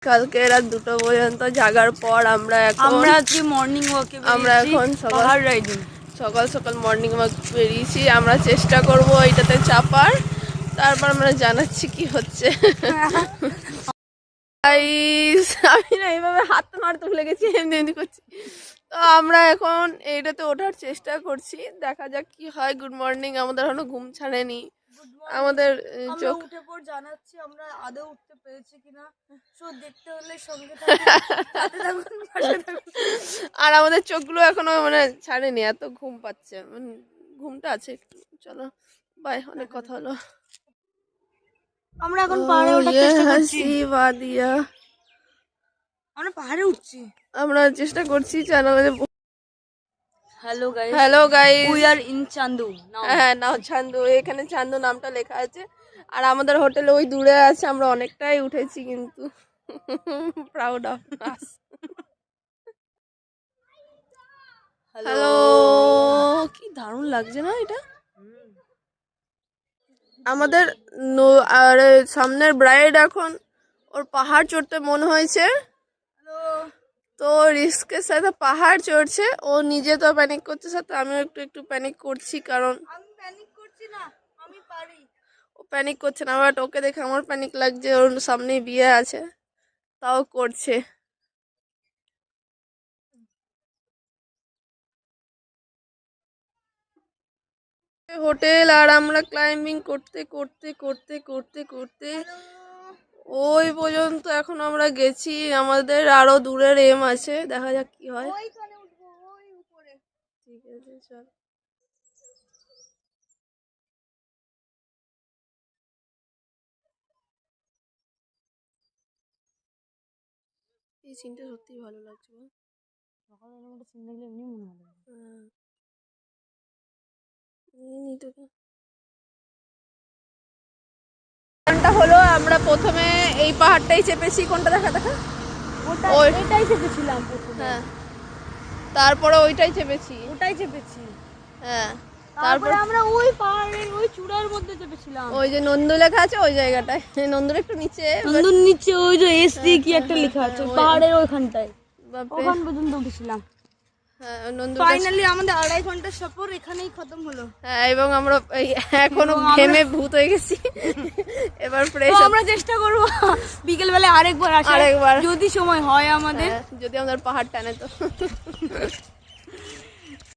কালকে রাত 2টো পর্যন্ত জাগার পর আমরা আজকে মর্নিং ওয়াকে আমরা এখন সকাল সকাল মর্নিং ওয়াক বেরিয়েছি। আমরা চেষ্টা করব এইটাতে চাপার, তারপর আমরা জানাচ্ছি কি হচ্ছে। আমি না এইভাবে হাত নাড়তে ভুলে গেছি, এমনি এমনি করছি। তো আমরা এখন এইটাতে ওঠার চেষ্টা করছি, দেখা যাক কি হয়। গুড মর্নিং, আমাদের এখনো ঘুম ছাড়েনি। আমাদের চোখ উঠে পর জানাচ্ছি আমরা আদৌ উঠতে পেরেছি কিনা, সো দেখতে হলে সঙ্গে আর আমাদের চোখগুলো এখনো মানে ছাড়েনি, এত ঘুম পাচ্ছে, মানে ঘুমটা আছে একটু। চলো বাই, অনেক কথা হলো। আমরা এখন পাহাড়ে ওঠার চেষ্টা করছি। আমরা পাহাড়ে উঠছি, আমরা চেষ্টা করছি চ্যানেলে। Hello guys, we are in Chandu now. হ্যাঁ নাও চান্দু, এখানে চান্দু নামটা লেখা আছে। আর আমাদের হোটেল ওই দূরে আছে, আমরা অনেকটাই উঠেছি কিন্তু প্রাউড অফ আস। হ্যালো, কি দারুণ লাগছে না এটা। আমাদের সামনের ব্রাইড এখন ওর পাহাড় চড়তে মন হয়েছে, তো রিস্কের সাথে পাহাড় চড়ছে। ও নিজে তো প্যানিক করছে, সাথে আমিও একটু একটু প্যানিক করছি, কারণ আমি প্যানিক করছি না, আমি পারি। ও প্যানিক করছে না, বাট ওকে দেখে আমার প্যানিক লাগছে। ওর সামনেই বিয়ে আছে, তাও করছে। হোটেল আর আমরা ক্লাইম্বিং করতে করতে করতে করতে করতে ওই পর্যন্ত এখন আমরা গেছি। আমাদের আরো দূরের এম আছে, দেখা যাক কি হয়। ঠিক আছে চল। এই সিনটা সত্যি ভালো লাগছে। সকালে একটা সিন দেখলে এমনি মনে ভালো লাগে। হলো আমরা প্রথমে এই পাহাড়টাই চেপেছি। কোনটা দেখা দেখা? এটাই চেপেছিলাম প্রথমে। হ্যাঁ, তারপরে ওইটাই চেপেছি। ওটাই চেপেছি। হ্যাঁ, তারপরে আমরা ওই পাহাড়ের ওই চূড়ার মধ্যে চেপেছিলাম। ওই যে নন্দু লেখা আছে ওই জায়গাটায়, নন্দুর একটু নিচে, নন্দুর নিচে ওই যে এসডি কি একটা লেখা আছে পাহাড়ের ওইখানটায়, ওখান পর্যন্ত উঠেছিলাম। হ্যাঁ, নন্দু ফাইনালি আমাদের 2.5 ঘন্টার সফর এখানেই খতম হলো। হ্যাঁ, এবং আমরা এখনো ঘেমে ভূত হয়ে গেছি। এবার ফ্রেশ আমরা চেষ্টা করবো বিকেল বেলায় আরেকবার, যদি সময় হয় আমাদের, যদি আমাদের পাহাড় টানে তো।